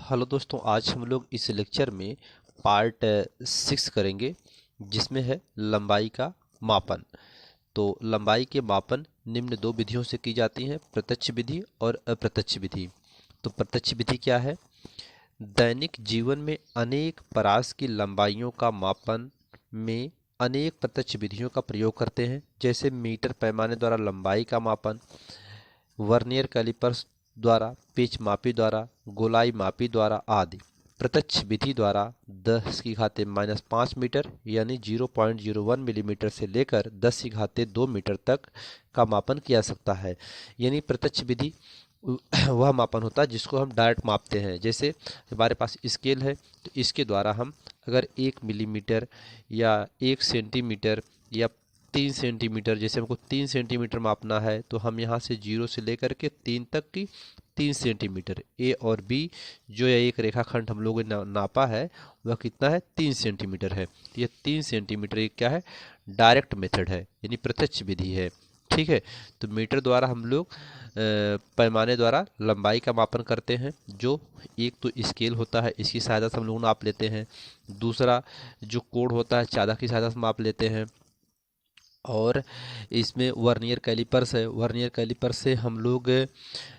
Hello दोस्तों, आज हम लोग इस लेक्चर में पार्ट 6 करेंगे जिसमें है लंबाई का मापन। तो लंबाई के मापन निम्न दो विधियों से की जाती हैं, प्रत्यक्ष विधि और अप्रत्यक्ष विधि। तो प्रत्यक्ष विधि क्या है? दैनिक जीवन में अनेक परास की लंबाइयों का मापन में अनेक प्रत्यक्ष विधियों का प्रयोग करते हैं, जैसे मीटर पैमाने द्वारा लंबाई का मापन, वर्नियर कैलिपर्स द्वारा, पेच मापी द्वारा, गोलाई मापी द्वारा आदि। प्रत्यक्ष विधि द्वारा 10⁻⁻5 मीटर यानी 0.01 मिलीमीटर से लेकर 10⁻² मीटर तक का मापन किया जा सकता है। यानी प्रत्यक्ष विधि वह मापन होता है जिसको हम डायरेक्ट मापते हैं। जैसे हमारे पास स्केल है, तो इसके द्वारा हम अगर 1 मिलीमीटर या 1 सेंटीमीटर या 3 सेंटीमीटर, जैसे हमको 3 सेंटीमीटर मापना है तो हम यहाँ से 0 से लेकर के 3 तक की 3 सेंटीमीटर, ए और बी जो यह एक रेखाखंड हम लोगों ने नापा है वह कितना है? 3 सेंटीमीटर है। तो यह 3 सेंटीमीटर एक क्या है? डायरेक्ट मेथड है, यानी प्रत्यक्ष विधि है। ठीक है। तो मीटर द्वारा हम लोग पैमाने द्वारा लंबाई का मापन करते हैं। जो एक तो स्केल होता है, इसकी सहायता से हम लोग नाप लेते हैं। दूसरा जो कोण होता है, चादर की सहायता से माप लेते हैं। और इसमें वर्नियर कैलिपर्स है, वर्नियर कैलिपर्स से हम लोग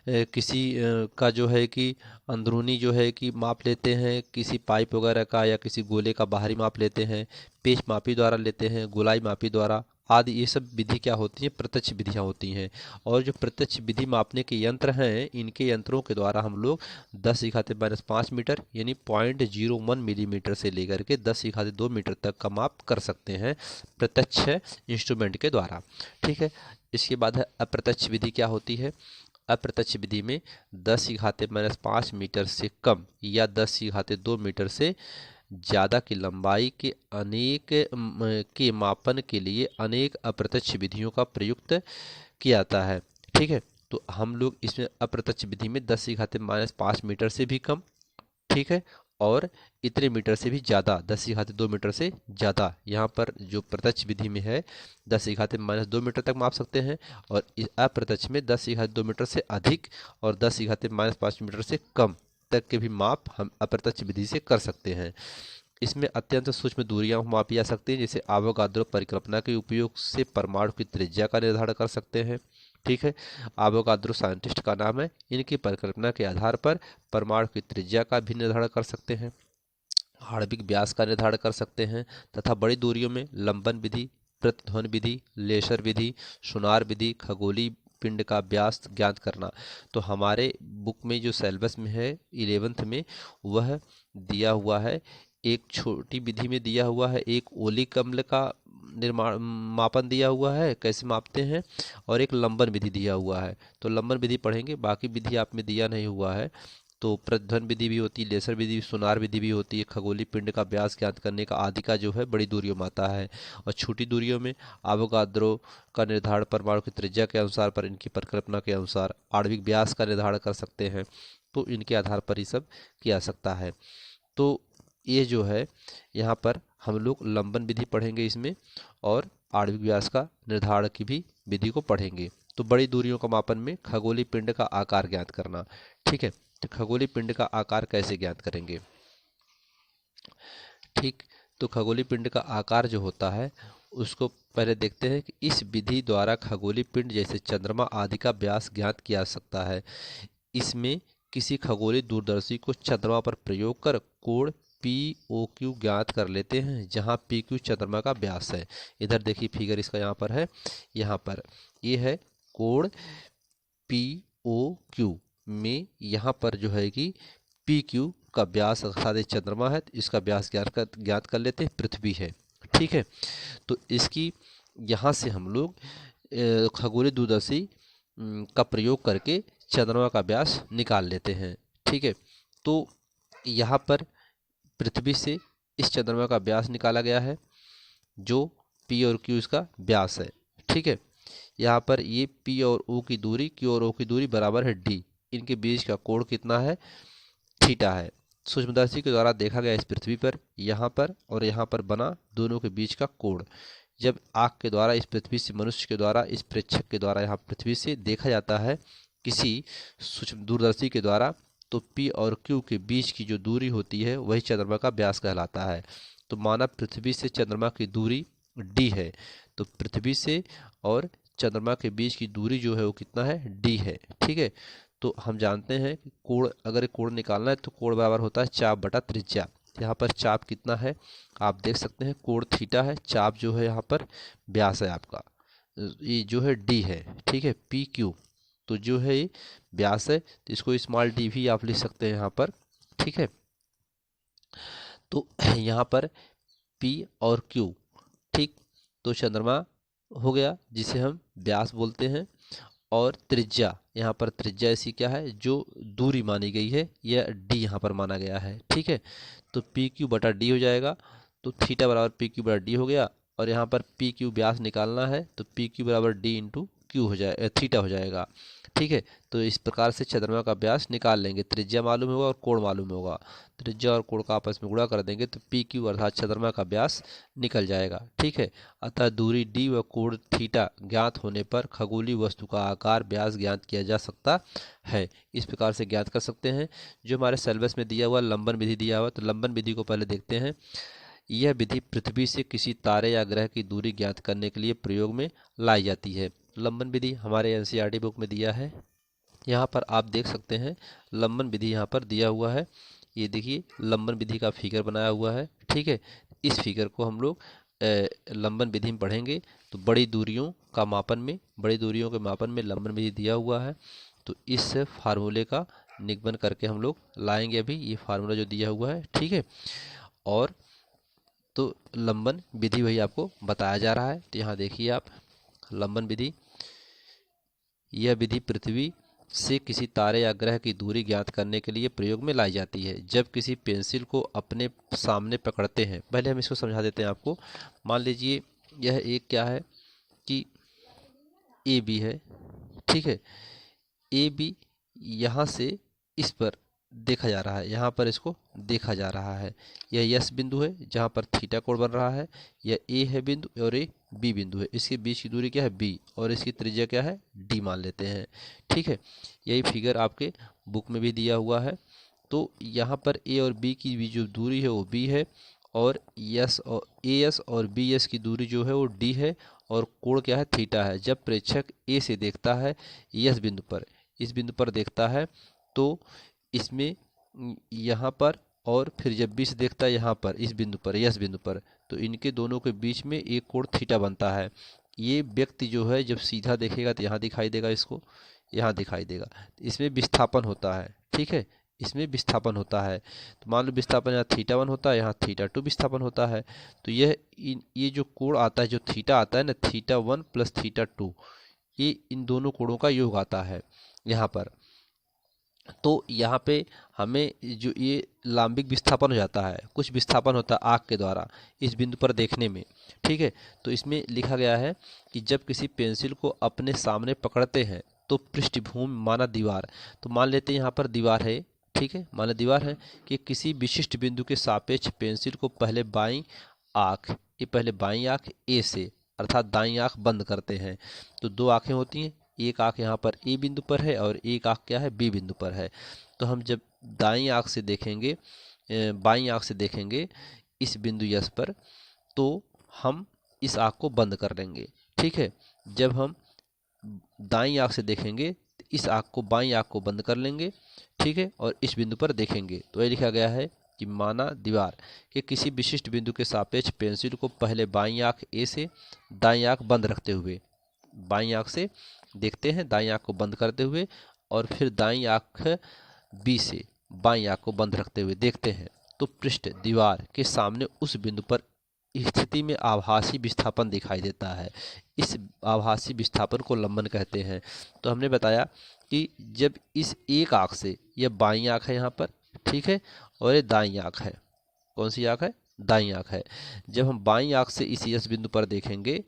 किसी का जो है कि अंदरूनी जो है कि माप लेते हैं, किसी पाइप वगैरह का या किसी गोले का बाहरी माप लेते हैं, पेच मापी द्वारा लेते हैं, गोलाई मापी द्वारा आदि। ये सब विधि क्या होती है? प्रत्यक्ष विधियाँ होती हैं। और जो प्रत्यक्ष विधि मापने के यंत्र हैं, इनके यंत्रों के द्वारा हम लोग 10⁻⁵ मीटर यानी 0.01 मिलीमीटर से लेकर के 10⁻² मीटर तक का माप कर सकते हैं प्रत्यक्ष इंस्ट्रूमेंट के द्वारा। ठीक है। इसके बाद है अप्रत्यक्ष विधि। क्या होती है? अप्रत्यक्ष विधि में 10⁻⁵ मीटर से कम या 10⁻² मीटर से ज़्यादा की लंबाई के अनेक के मापन के लिए अनेक अप्रत्यक्ष विधियों का प्रयुक्त किया जाता है। ठीक है। तो हम लोग इसमें अप्रत्यक्ष विधि में 10⁻⁵ मीटर से भी कम, ठीक है, और इतने मीटर से भी ज़्यादा, 10⁻² मीटर से ज़्यादा, यहाँ पर जो प्रत्यक्ष विधि में है 10⁻² मीटर तक माप सकते हैं, और अप्रत्यक्ष में 10⁻² मीटर से अधिक और 10⁻⁵ मीटर से कम तक के भी माप हम अप्रत्यक्ष विधि से कर सकते हैं। इसमें अत्यंत सूक्ष्म दूरियां मापी जा सकती हैं, जैसे एवोगाद्रो परिकल्पना के उपयोग से परमाणु की त्रिज्या का निर्धारण कर सकते हैं। ठीक है। एवोगाद्रो साइंटिस्ट का नाम है। इनकी परिकल्पना के आधार पर परमाणु की त्रिज्या का भी निर्धारण कर सकते हैं, आणविक व्यास का निर्धारण कर सकते हैं, तथा बड़ी दूरियों में लंबन विधि, प्रतिध्वनि विधि, लेसर विधि, सोनार विधि, खगोलीय पिंड का व्यास ज्ञात करना। तो हमारे बुक में जो सिलेबस में है 11th में, वह दिया हुआ है। एक छोटी विधि में दिया हुआ है, एक ओली कम्ल का निर्माण मापन दिया हुआ है, कैसे मापते हैं, और एक लंबन विधि दिया हुआ है। तो लंबन विधि पढ़ेंगे, बाकी विधि आप में दिया नहीं हुआ है। तो प्रतिध्वनि विधि भी होती है, लेसर विधि, सोनार विधि भी होती है, खगोलीय पिंड का व्यास ज्ञात करने का आदि का जो है बड़ी दूरियों में आता है। और छोटी दूरियों में एवोगाद्रो का निर्धारण परमाणु की त्रिज्या के अनुसार पर इनकी परिकल्पना के अनुसार आणविक व्यास का निर्धारण कर सकते हैं। तो इनके आधार पर ही सब किया सकता है। तो ये जो है यहाँ पर हम लोग लंबन विधि पढ़ेंगे इसमें, और आणविक व्यास का निर्धारण की भी विधि को पढ़ेंगे। तो बड़ी दूरियों का मापन में खगोलीय पिंड का आकार ज्ञात करना। ठीक है। तो खगोलीय पिंड का आकार कैसे ज्ञात करेंगे? ठीक। तो खगोलीय पिंड का आकार जो होता है उसको पहले देखते हैं कि इस विधि द्वारा खगोलीय पिंड जैसे चंद्रमा आदि का व्यास ज्ञात किया जा सकता है। इसमें किसी खगोलीय दूरदर्शी को चंद्रमा पर प्रयोग कर कोण POQ ज्ञात कर लेते हैं, जहां PQ चंद्रमा का व्यास है। इधर देखिए फिगर इसका यहाँ पर है, यहाँ पर ये है कोण POQ में, यहाँ पर जो है कि PQ का व्यास अर्थात चंद्रमा है, तो इसका व्यास ज्ञात कर लेते हैं, पृथ्वी है। ठीक है। तो इसकी यहाँ से हम लोग खगोलीय दूरदर्शी का प्रयोग करके चंद्रमा का व्यास निकाल लेते हैं। ठीक है। तो यहाँ पर पृथ्वी से इस चंद्रमा का व्यास निकाला गया है, जो P और Q इसका व्यास है। ठीक है। यहाँ पर ये P और O की दूरी, Q और O की दूरी बराबर है D। इनके बीच का कोण कितना है? थीटा है। सूक्ष्मदर्शी के द्वारा देखा गया इस पृथ्वी पर, यहाँ पर और यहाँ पर बना दोनों के बीच का कोण, जब आँख के द्वारा इस पृथ्वी से, मनुष्य के द्वारा, इस प्रेक्षक के द्वारा यहाँ पृथ्वी से देखा जाता है, किसी सूक्ष्म दूरदर्शी के द्वारा, तो P और Q के बीच की जो दूरी होती है वही चंद्रमा का व्यास कहलाता है। तो माना पृथ्वी से चंद्रमा की दूरी d है, तो पृथ्वी से और चंद्रमा के बीच की दूरी जो है वो कितना है, d है। ठीक है, तो हम जानते हैं कि कोण, अगर कोण निकालना है तो कोण बराबर होता है चाप बटा त्रिज्या। यहाँ पर चाप कितना है आप देख सकते हैं, कोण थीटा है, चाप जो है यहाँ पर व्यास है आपका, ये जो है d है। ठीक है, पी क्यू तो जो है ये व्यास है, तो इसको स्मॉल d भी आप लिख सकते हैं यहाँ पर। ठीक है, तो यहाँ पर P और Q, ठीक, तो चंद्रमा हो गया जिसे हम व्यास बोलते हैं, और त्रिज्या, यहाँ पर त्रिज्या ऐसी क्या है, जो दूरी मानी गई है, यह d यहाँ पर माना गया है। ठीक है, तो पी क्यू बटा डी हो जाएगा, तो थीटा बराबर पी क्यू बटा डी हो गया, और यहाँ पर पी क्यू व्यास निकालना है तो पी क्यू बराबर डी इंटू क्यू हो जाए, थीटा हो जाएगा। ठीक है, तो इस प्रकार से चंद्रमा का व्यास निकाल लेंगे, त्रिज्या मालूम होगा और कोण मालूम होगा, त्रिज्या और कोण का आपस में गुणा कर देंगे तो पी क्यू अर्थात चंद्रमा का व्यास निकल जाएगा। ठीक है, अतः दूरी डी व कोण थीटा ज्ञात होने पर खगोलीय वस्तु का आकार व्यास ज्ञात किया जा सकता है। इस प्रकार से ज्ञात कर सकते हैं। जो हमारे सिलेबस में दिया हुआ लंबन विधि दिया हुआ, तो लंबन विधि को पहले देखते हैं। यह विधि पृथ्वी से किसी तारे या ग्रह की दूरी ज्ञात करने के लिए प्रयोग में लाई जाती है। लंबन विधि हमारे एनसीईआरटी बुक में दिया है, यहाँ पर आप देख सकते हैं लंबन विधि यहाँ पर दिया हुआ है। ये देखिए लंबन विधि का फिगर बनाया हुआ है। ठीक है, इस फिगर को हम लोग लंबन विधि में पढ़ेंगे तो बड़ी दूरियों का मापन में, बड़ी दूरियों के मापन में लंबन विधि दिया हुआ है। तो इस फार्मूले का निगमन करके हम लोग लाएंगे अभी, ये फार्मूला जो दिया हुआ है। ठीक है, और तो लंबन विधि वही आपको बताया जा रहा है। तो यहाँ देखिए आप लंबन विधि, यह विधि पृथ्वी से किसी तारे या ग्रह की दूरी ज्ञात करने के लिए प्रयोग में लाई जाती है। जब किसी पेंसिल को अपने सामने पकड़ते हैं, पहले हम इसको समझा देते हैं आपको। मान लीजिए यह एक क्या है कि ए बी है। ठीक है, ए बी यहाँ से इस पर देखा जा रहा है, यहाँ पर इसको देखा जा रहा है। यह यस बिंदु है जहाँ पर थीटा कोण बन रहा है, यह ए है बिंदु और ये बी बिंदु है। इसके बीच की दूरी क्या है, बी, और इसकी त्रिज्या क्या है, डी मान लेते हैं। ठीक है, यही फिगर आपके बुक में भी दिया हुआ है। तो यहाँ पर ए और बी की भी जो दूरी है वो बी है, और यस और ए एस और बी एस की दूरी जो है वो डी है, और कोण क्या है, थीटा है। जब प्रेक्षक ए से देखता है यस बिंदु पर, इस बिंदु पर देखता है, तो इसमें यहाँ पर, और फिर जब बी से देखता है यहाँ पर इस बिंदु पर, यस बिंदु पर, तो इनके दोनों के बीच में एक कोण थीटा बनता है। ये व्यक्ति जो है जब सीधा देखेगा तो यहाँ दिखाई देगा, इसको यहाँ दिखाई देगा, इसमें विस्थापन होता है। ठीक है, इसमें विस्थापन होता है। तो मान लो विस्थापन यहाँ थीटा 1 होता है, यहाँ थीटा 2 विस्थापन होता है। तो ये जो कोण आता है, जो थीटा आता है ना, थीटा 1 प्लस थीटा 2, ये इन दोनों कोणों का योग आता है यहाँ पर। तो यहाँ पे हमें जो ये लांबिक विस्थापन हो जाता है, कुछ विस्थापन होता है आँख के द्वारा इस बिंदु पर देखने में। ठीक है, तो इसमें लिखा गया है कि जब किसी पेंसिल को अपने सामने पकड़ते हैं तो पृष्ठभूमि माना दीवार, तो मान लेते हैं यहाँ पर दीवार है। ठीक है, माना दीवार है कि किसी विशिष्ट बिंदु के सापेक्ष पेंसिल को पहले बाईं आँख, ये पहले बाईं आँख ए से अर्थात दाईं आँख बंद करते हैं। तो दो आँखें होती हैं, एक आँख यहाँ पर ए बिंदु पर है और एक आँख क्या है, बी बिंदु पर है। तो हम जब दाईं आँख से देखेंगे, बाईं आँख से देखेंगे इस बिंदु यस पर, तो हम इस आँख को बंद कर लेंगे। ठीक है, जब हम दाईं आँख से देखेंगे तो इस आँख को, बाईं आँख को बंद कर लेंगे। ठीक है, और इस बिंदु पर देखेंगे। तो ये लिखा गया है कि माना दीवार कि किसी विशिष्ट बिंदु के सापेक्ष पेंसिल को पहले बाईं आँख ए से दाईं आँख बंद रखते हुए, बाईं आँख से देखते हैं दाईं आँख को बंद करते हुए, और फिर दाईं आँख बी से बाईं आँख को बंद रखते हुए देखते हैं, तो पृष्ठ दीवार के सामने उस बिंदु पर स्थिति में आभासी विस्थापन दिखाई देता है। इस आभासी विस्थापन को लंबन कहते हैं। तो हमने बताया कि जब इस एक आँख से, यह बाईं आँख है यहाँ पर, ठीक है, और ये दाईं आँख है, कौन सी आँख है, दाईं आँख है। जब हम बाईं आँख से इस यस बिंदु पर देखेंगे,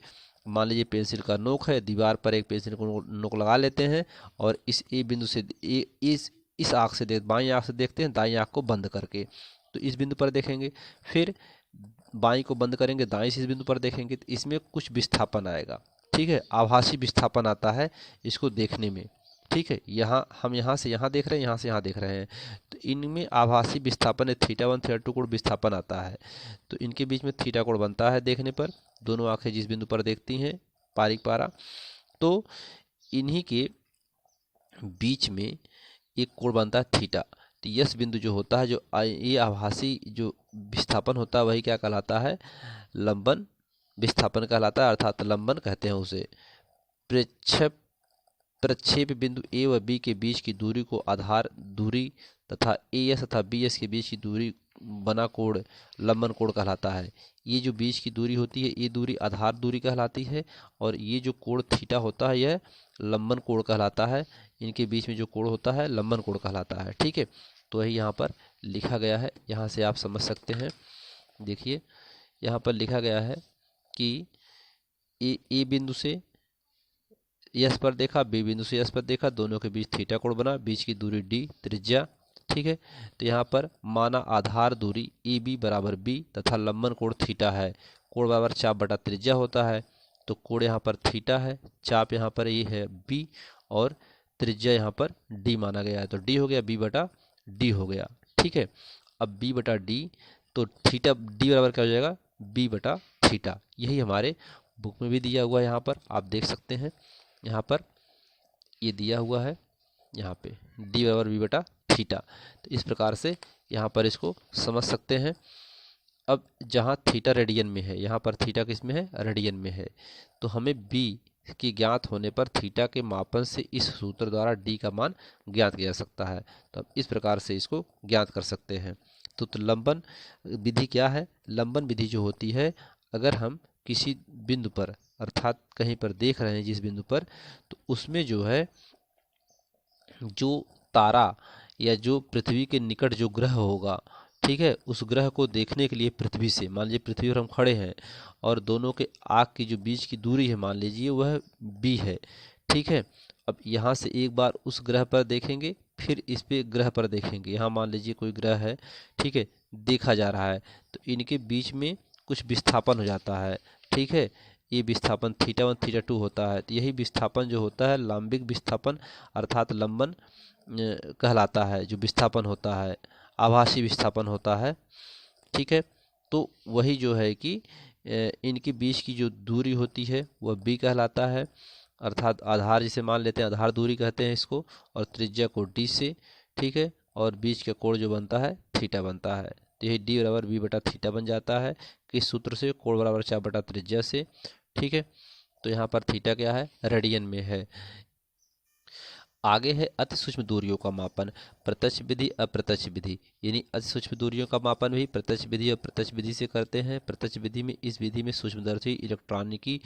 मान लीजिए पेंसिल का नोक है, दीवार पर एक पेंसिल को नोक लगा लेते हैं, और इस ए बिंदु से इस आँख से बाईं आँख से देखते हैं दाईं आँख को बंद करके, तो इस बिंदु पर देखेंगे। फिर बाईं को बंद करेंगे, दाईं से इस बिंदु पर देखेंगे, तो इसमें कुछ विस्थापन आएगा। ठीक है, आभासी विस्थापन आता है इसको देखने में। ठीक है, यहाँ हम यहाँ से यहाँ देख रहे हैं, यहाँ से यहाँ देख रहे हैं, तो इनमें आभासी विस्थापन θ1 θ2 कोण विस्थापन आता है। तो इनके बीच में थीटा कोण बनता है देखने पर, दोनों आंखें जिस बिंदु पर देखती हैं पारिक पारा, तो इन्हीं के बीच में एक कोण बनता है थीटा। तो यस बिंदु जो होता है, जो ये आभासी जो विस्थापन होता है, वही क्या कहलाता है, लंबन विस्थापन कहलाता है, अर्थात लंबन कहते हैं उसे। प्रक्षेप बिंदु ए व बी के बीच की दूरी को आधार दूरी तथा ए एस तथा बी एस के बीच की दूरी बना कोण लंबन कोण कहलाता है। ये जो बीच की दूरी होती है, ये दूरी आधार दूरी कहलाती है, और ये जो कोण थीटा होता है, यह लंबन कोण कहलाता है। इनके बीच में जो कोण होता है, लंबन कोण कहलाता है। ठीक है, तो यही यहाँ पर लिखा गया है, यहाँ से आप समझ सकते हैं। देखिए यहाँ पर लिखा गया है कि ए बिंदु से यस पर देखा, बी बिंदु से यस पर देखा, दोनों के बीच थीटा कोण बना, बीच की दूरी डी त्रिज्या। ठीक है, तो यहाँ पर माना आधार दूरी ए बी बराबर बी तथा लंबन कोण थीटा है। कोण बराबर चाप बटा त्रिज्या होता है, तो कोण यहाँ पर थीटा है, चाप यहाँ पर ये है बी, और त्रिज्या यहाँ पर डी माना गया है, तो डी हो गया बी बटा डी हो गया। ठीक है, अब बी बटा डी, तो थीटा डी बराबर क्या हो जाएगा, बी बटा थीटा। यही हमारे बुक में भी दिया हुआ है, यहाँ पर आप देख सकते हैं, यहाँ पर ये दिया हुआ है, यहाँ पे डी बराबर बी बटा थीटा। तो इस प्रकार से यहाँ पर इसको समझ सकते हैं। अब जहाँ थीटा रेडियन में है, यहाँ पर थीटा किस में है, रेडियन में है, तो हमें बी की ज्ञात होने पर थीटा के मापन से इस सूत्र द्वारा डी का मान ज्ञात किया जा सकता है। तो अब इस प्रकार से इसको ज्ञात कर सकते हैं। तो लंबन विधि क्या है, लंबन विधि जो होती है, अगर हम किसी बिंदु पर अर्थात कहीं पर देख रहे हैं जिस बिंदु पर, तो उसमें जो है जो तारा या जो पृथ्वी के निकट जो ग्रह होगा, ठीक है, उस ग्रह को देखने के लिए पृथ्वी से, मान लीजिए पृथ्वी पर हम खड़े हैं और दोनों के आग की जो बीच की दूरी है, मान लीजिए वह बी है। ठीक है, अब यहाँ से एक बार उस ग्रह पर देखेंगे, फिर इस पे ग्रह पर देखेंगे, यहाँ मान लीजिए कोई ग्रह है, ठीक है, देखा जा रहा है, तो इनके बीच में कुछ विस्थापन हो जाता है। ठीक है, ये विस्थापन θ1 θ2 होता है। तो यही विस्थापन जो होता है लांबिक विस्थापन अर्थात लंबन कहलाता है। जो विस्थापन होता है आभासी विस्थापन होता है। ठीक है, तो वही जो है कि इनके बीच की जो दूरी होती है वह बी कहलाता है, अर्थात आधार जिसे मान लेते हैं आधार दूरी कहते हैं इसको, और त्रिज्या को डी से। ठीक है, और बीच का कोण जो बनता है थीटा बनता है। तो यही डी बराबर बी बटा थीटा बन जाता है, किस सूत्र से, कोण बराबर चाप बटा त्रिज्या से। ठीक है, तो यहाँ पर थीटा क्या है, रेडियन में है। आगे है अति सूक्ष्म दूरियों का मापन, प्रत्यक्ष विधि अप्रत्यक्ष विधि। यानी अति सूक्ष्म दूरियों का मापन भी प्रत्यक्ष विधि और प्रत्यक्ष विधि से करते हैं। प्रत्यक्ष विधि में, इस विधि में सूक्ष्मदर्शी इलेक्ट्रॉनिक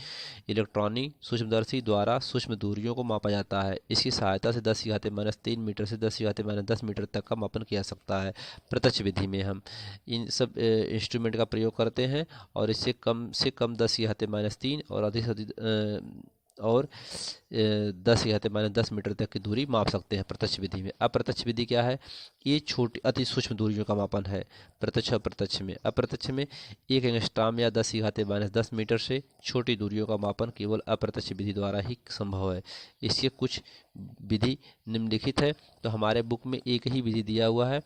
सूक्ष्मदर्शी द्वारा सूक्ष्म दूरियों को मापा जाता है। इसकी सहायता से 10⁻³ मीटर से 10⁻10 मीटर तक का मापन किया सकता है। प्रत्यक्ष विधि में हम इन सब इंस्ट्रूमेंट का प्रयोग करते हैं और इससे कम से कम 10⁻³ और अधिक से अधिक और 10⁻10 मीटर तक की दूरी माप सकते हैं प्रत्यक्ष विधि में। अप्रत्यक्ष विधि क्या है, ये छोटी अति सूक्ष्म दूरियों का मापन है प्रत्यक्ष अप्रत्यक्ष में। अप्रत्यक्ष में 1 एंगस्ट्रॉम या 10⁻10 मीटर से छोटी दूरियों का मापन केवल अप्रत्यक्ष विधि द्वारा ही संभव है। इसके कुछ विधि निम्नलिखित है। तो हमारे बुक में एक ही विधि दिया हुआ है,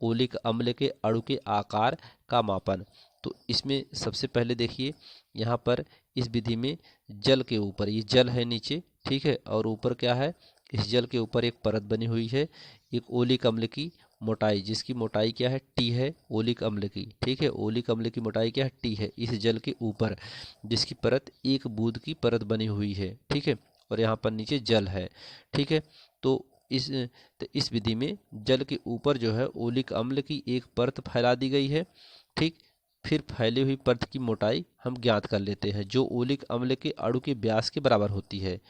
ओलिक अम्ल के अणु के आकार का मापन। तो इसमें सबसे पहले देखिए, यहाँ पर इस विधि में जल के ऊपर, ये जल है नीचे, ठीक है, और ऊपर क्या है, इस जल के ऊपर एक परत बनी हुई है, एक ओलिक अम्ल की मोटाई, जिसकी मोटाई क्या है, टी है, ओलिक अम्ल की। ठीक है, ओलिक अम्ल की मोटाई क्या है, टी है, इस जल के ऊपर जिसकी परत एक बूंद की परत बनी हुई है। ठीक है, और यहाँ पर नीचे जल है। ठीक है, तो इस विधि में जल के ऊपर जो है ओलिक अम्ल की एक परत फैला दी गई है। ठीक, फिर फैली हुई परत की मोटाई हम ज्ञात कर लेते हैं, जो ओलिक अम्ल के अणु के व्यास के बराबर होती है।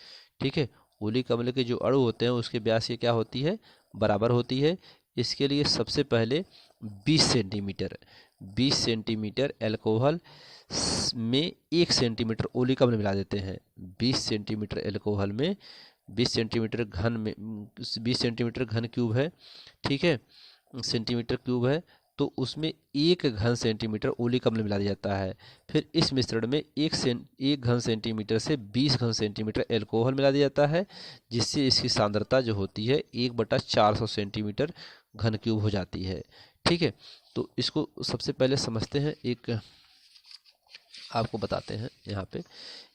ठीक है, ओलिक अम्ल के जो अणु होते हैं उसके व्यास की क्या होती है, बराबर होती है। इसके लिए सबसे पहले 20 सेंटीमीटर अल्कोहल में 1 सेंटीमीटर ओलिक अम्ल मिला देते हैं। 20 सेंटीमीटर अल्कोहल में 20 सेंटीमीटर घन में 20 सेंटीमीटर घन क्यूब है। ठीक है, सेंटीमीटर क्यूब है, तो उसमें 1 घन सेंटीमीटर ओलिक अम्ल मिला दिया जाता है। फिर इस मिश्रण में 1 घन सेंटीमीटर से 20 घन सेंटीमीटर एल्कोहल मिला दिया जाता है, जिससे इसकी सांद्रता जो होती है 1/400 सेंटीमीटर घन क्यूब हो जाती है। ठीक है, तो इसको सबसे पहले समझते हैं, एक आपको बताते हैं।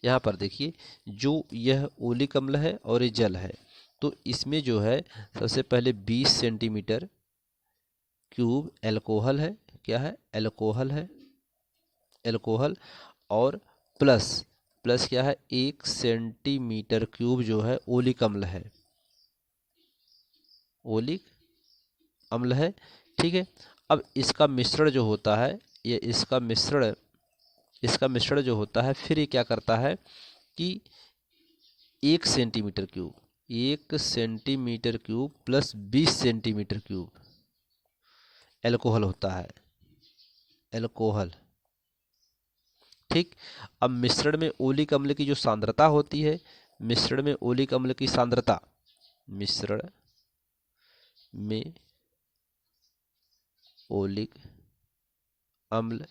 यहाँ पर देखिए, जो यह ओलिक अम्ल है और ये जल है, तो इसमें जो है सबसे पहले 20 सेंटीमीटर क्यूब एल्कोहल है। क्या है? एल्कोहल है, एल्कोहल। और प्लस क्या है? 1 सेंटीमीटर क्यूब जो है ओलिक अम्ल है, ओलिक अम्ल है। ठीक है, अब इसका मिश्रण जो होता है, ये इसका मिश्रण जो होता है, फिर ये क्या करता है कि 1 centimetre cube plus 20 centimetre cube alcohol होता है, एल्कोहल। ठीक, अब मिश्रण में ओलिक अम्ल की जो सांद्रता होती है, मिश्रण में ओलिक अम्ल की सांद्रता, मिश्रण में ओलिक अम्ल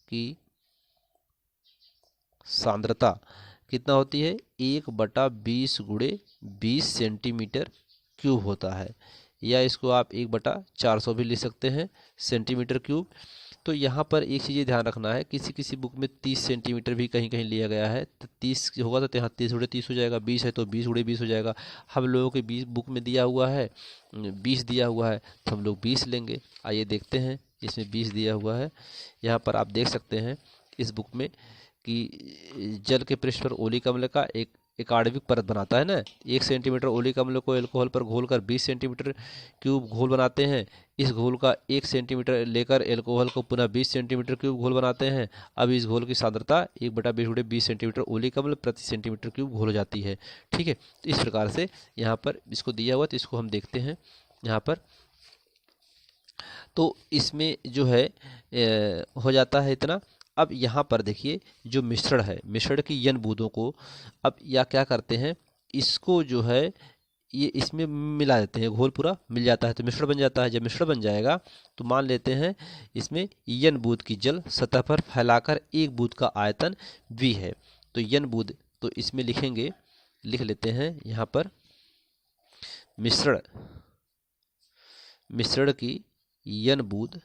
की सांद्रता कितना होती है? 1/20 × 20 सेंटीमीटर क्यूब होता है, या इसको आप 1/400 भी लिख सकते हैं सेंटीमीटर क्यूब। तो यहाँ पर एक चीज़ ध्यान रखना है, किसी बुक में 30 सेंटीमीटर भी कहीं कहीं लिया गया है, तो 30 होगा तो यहाँ 30 × 30 हो जाएगा, 20 है तो 20 × 20 हो जाएगा। हम लोगों के 20 बुक में दिया हुआ है, 20 दिया हुआ है, तो हम लोग 20 लेंगे। आइए देखते हैं, इसमें 20 दिया हुआ है। यहाँ पर आप देख सकते हैं इस बुक में कि जल के पृष्ठ पर ओलिक अम्ल का एक आणविक परत बनाता है ना। 1 सेंटीमीटर ओलिक अम्ल को एल्कोहल पर घोलकर 20 सेंटीमीटर क्यूब घोल बनाते हैं। इस घोल का 1 सेंटीमीटर लेकर एल्कोहल को पुनः 20 सेंटीमीटर क्यूब घोल बनाते हैं। अब इस घोल की सांद्रता 1/20 × 20 सेंटीमीटर ओलिक अम्ल प्रति सेंटीमीटर क्यूब घोल हो जाती है। ठीक है, तो इस प्रकार से यहाँ पर इसको दिया हुआ, तो इसको हम देखते हैं यहाँ पर। तो इसमें जो है हो जाता है इतना। अब यहाँ पर देखिए, जो मिश्रण है, मिश्रण की n बूंदों को अब या क्या करते हैं, इसको जो है ये इसमें मिला देते हैं, घोल पूरा मिल जाता है तो मिश्रण बन जाता है। जब मिश्रण बन जाएगा तो मान लेते हैं इसमें n बूंद की जल सतह पर फैलाकर 1 बूंद का आयतन v है। तो n बूंद, तो इसमें लिख लेते हैं यहाँ पर मिश्रण की n बूंद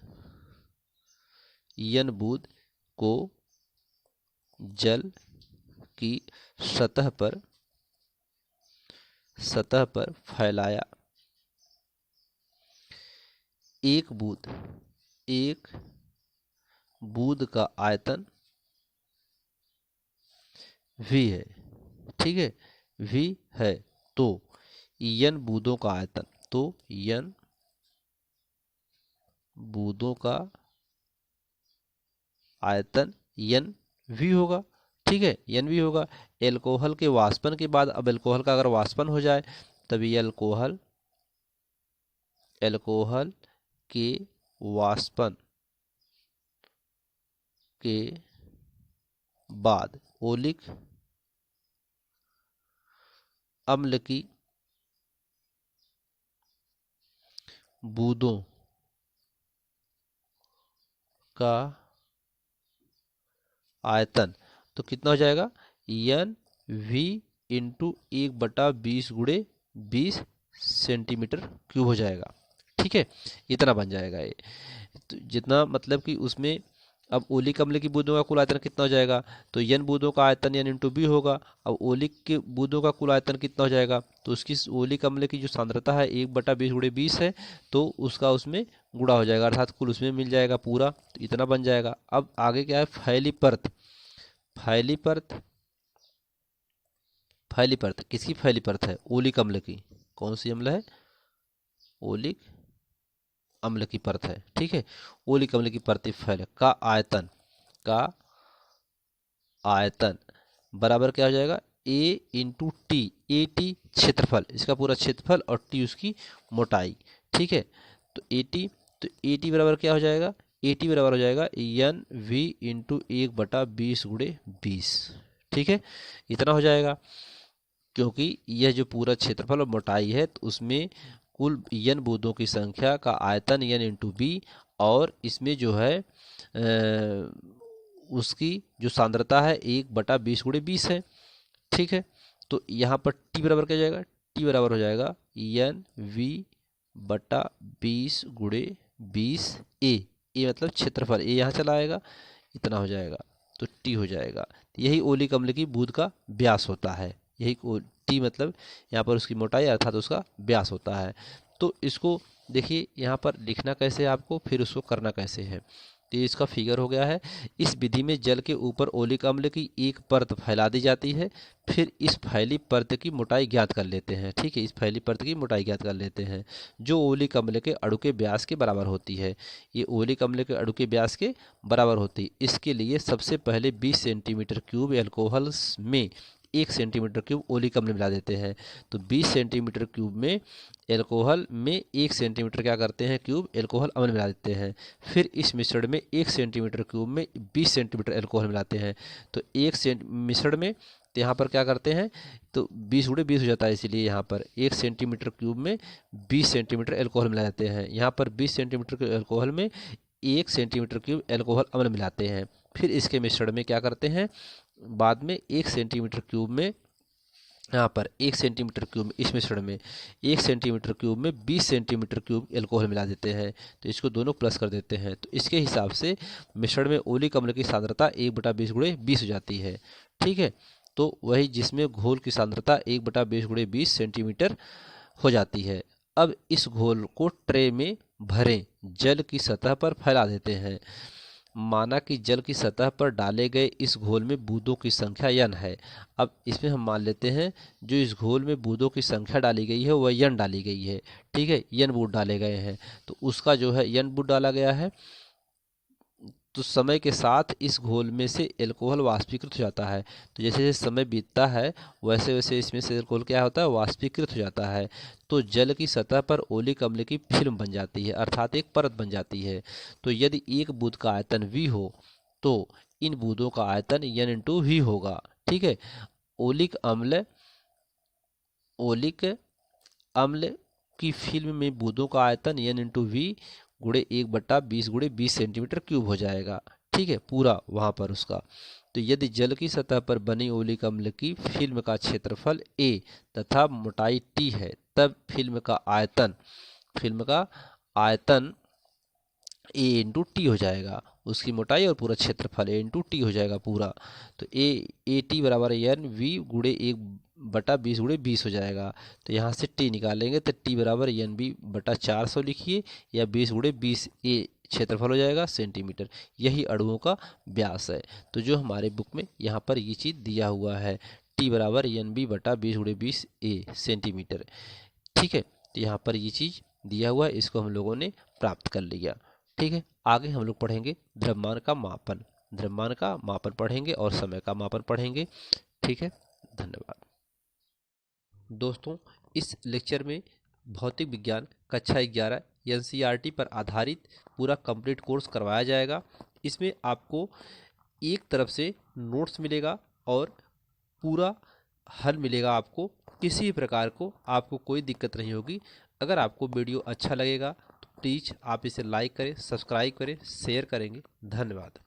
को जल की सतह पर फैलाया, 1 बूंद का आयतन v है। ठीक है, v है, तो n बूंदों का आयतन, तो n बूंदों का आयतन NV होगा। ठीक है, NV होगा। एल्कोहल के वाष्पन के बाद, अब एल्कोहल का अगर वाष्पन हो जाए, तभी एल्कोहल के वाष्पन के बाद ओलिक अम्ल की बूंदों का आयतन तो कितना हो जाएगा? NV × 1/20 × 20 सेंटीमीटर क्यूब हो जाएगा। ठीक है, इतना बन जाएगा ये। तो जितना मतलब कि उसमें अब ओलिक अम्ल की बूंदों का कुल आयतन कितना हो जाएगा? तो n बूंदों का आयतन n × b होगा। अब ओलिक के बूंदों का कुल आयतन कितना हो जाएगा? तो उसकी ओलिक अम्ल की जो सांद्रता है 1/20 × 20 है, तो उसका उसमें गुणा हो जाएगा, अर्थात कुल उसमें मिल जाएगा पूरा, तो इतना बन जाएगा। अब आगे क्या है? फैली परत किसकी फैली परत है? ओलिक अम्ल की। कौन सी अम्ल है? ओलिक अम्ल की परत है। ठीक है, ओलिक अम्ल की परत फैल का आयतन बराबर क्या हो जाएगा? A × T, AT क्षेत्रफल, इसका पूरा क्षेत्रफल, और T उसकी मोटाई। ठीक है, तो AT बराबर क्या हो जाएगा? AT बराबर हो जाएगा NV × 1/20 × 20। ठीक है, इतना हो जाएगा, क्योंकि यह जो पूरा क्षेत्रफल और मोटाई है, तो उसमें कुल n बूंदों की संख्या का आयतन n × b और इसमें जो है उसकी जो सांद्रता है 1/20 × 20 है। ठीक है, तो यहाँ पर टी बराबर क्या हो जाएगा, टी बराबर हो जाएगा NV/20 × 20 ए मतलब क्षेत्रफल, ए यहाँ चला आएगा, इतना हो जाएगा, तो टी हो जाएगा। यही ओलिक अम्ल की बूंद का व्यास होता है। यही टी मतलब यहाँ पर उसकी मोटाई अर्थात उसका व्यास होता है। तो इसको देखिए यहाँ पर लिखना कैसे है आपको, फिर उसको करना कैसे है। तो ये इसका फिगर हो गया है। इस विधि में जल के ऊपर ओलिक अम्ल की एक परत फैला दी जाती है, फिर इस फैली परत की मोटाई ज्ञात कर लेते हैं। ठीक है, इस फैली परत की मोटाई ज्ञात कर लेते हैं जो ओलिक अम्ल के अणु के व्यास के बराबर होती है। ये ओलिक अम्ल के अणु के व्यास के बराबर होती है। इसके लिए सबसे पहले 20 सेंटीमीटर क्यूब एल्कोहल में 1 सेंटीमीटर क्यूब ओलिक अम्ल मिला देते हैं। तो 20 सेंटीमीटर क्यूब में एल्कोहल में 1 सेंटीमीटर क्या करते हैं क्यूब एल्कोहल अम्ल मिला देते हैं। फिर इस मिश्रण में 1 सेंटीमीटर क्यूब में 20 सेंटीमीटर एल्कोहल मिलाते हैं। तो मिश्रण में तो यहाँ पर क्या करते हैं, तो 20 × 20 हो जाता है, इसीलिए यहाँ पर 1 सेंटीमीटर क्यूब में 20 सेंटीमीटर एल्कोहल मिला देते हैं। यहाँ पर 20 सेंटीमीटर एल्कोहल में 1 सेंटीमीटर क्यूब एल्कोहल अम्ल मिलाते हैं। फिर इसके मिश्रण में क्या करते हैं, बाद में 1 सेंटीमीटर क्यूब में यहाँ पर 1 सेंटीमीटर क्यूब में इस मिश्रण में 1 सेंटीमीटर क्यूब में 20 सेंटीमीटर क्यूब एल्कोहल मिला देते हैं। तो इसको दोनों प्लस कर देते हैं। तो इसके हिसाब से मिश्रण में ओलिक अम्ल की सांद्रता 1/20 × 20 हो जाती है। ठीक है, तो वही जिसमें घोल की सांद्रता 1/20 × 20 सेंटीमीटर हो जाती है। अब इस घोल को ट्रे में भरें, जल की सतह पर फैला देते हैं। माना कि जल की सतह पर डाले गए इस घोल में बूंदों की संख्या n है। अब इसमें हम मान लेते हैं जो इस घोल में बूंदों की संख्या डाली गई है वह n डाली गई है। ठीक है, n बूंद डाले गए हैं, तो उसका जो है n बूंद डाला गया है। तो समय के साथ इस घोल में से एल्कोहल वाष्पीकृत हो जाता है। तो जैसे जैसे समय बीतता है वैसे वैसे इसमें से एल्कोहल क्या होता है, वाष्पीकृत हो जाता है। तो जल की सतह पर ओलिक अम्ल की फिल्म बन जाती है, अर्थात एक परत बन जाती है। तो यदि एक बूंद का आयतन V हो तो इन बूंदों का आयतन N × V होगा। ठीक है, ओलिक अम्ल की फिल्म में बूंदों का आयतन N × V × 1/20 × 20 सेंटीमीटर क्यूब हो जाएगा। ठीक है, पूरा वहाँ पर उसका। तो यदि जल की सतह पर बनी ओलिक अम्ल की फिल्म का क्षेत्रफल A तथा मोटाई T है, तब फिल्म का आयतन A × T हो जाएगा। उसकी मोटाई और पूरा क्षेत्रफल A × T हो जाएगा पूरा। तो AT बराबर NV × 1/20 × 20 हो जाएगा। तो यहाँ से T निकालेंगे तो T बराबर NV/400 लिखिए, या 20 × 20 A क्षेत्रफल हो जाएगा सेंटीमीटर। यही अणुओं का व्यास है। तो जो हमारे बुक में यहाँ पर ये चीज़ दिया हुआ है, T बराबर NV/20 × 20 A सेंटीमीटर। ठीक है, तो यहाँ पर ये चीज़ दिया हुआ है, इसको हम लोगों ने प्राप्त कर लिया। ठीक है, आगे हम लोग पढ़ेंगे द्रव्यमान का मापन। द्रव्यमान का मापन पढ़ेंगे और समय का मापन पढ़ेंगे। ठीक है, धन्यवाद दोस्तों। इस लेक्चर में भौतिक विज्ञान कक्षा 11 NCERT पर आधारित पूरा कंप्लीट कोर्स करवाया जाएगा। इसमें आपको एक तरफ से नोट्स मिलेगा और पूरा हल मिलेगा। आपको किसी भी प्रकार को आपको कोई दिक्कत नहीं होगी। अगर आपको वीडियो अच्छा लगेगा तो प्लीज़ आप इसे लाइक करें, सब्सक्राइब करें, शेयर करेंगे। धन्यवाद।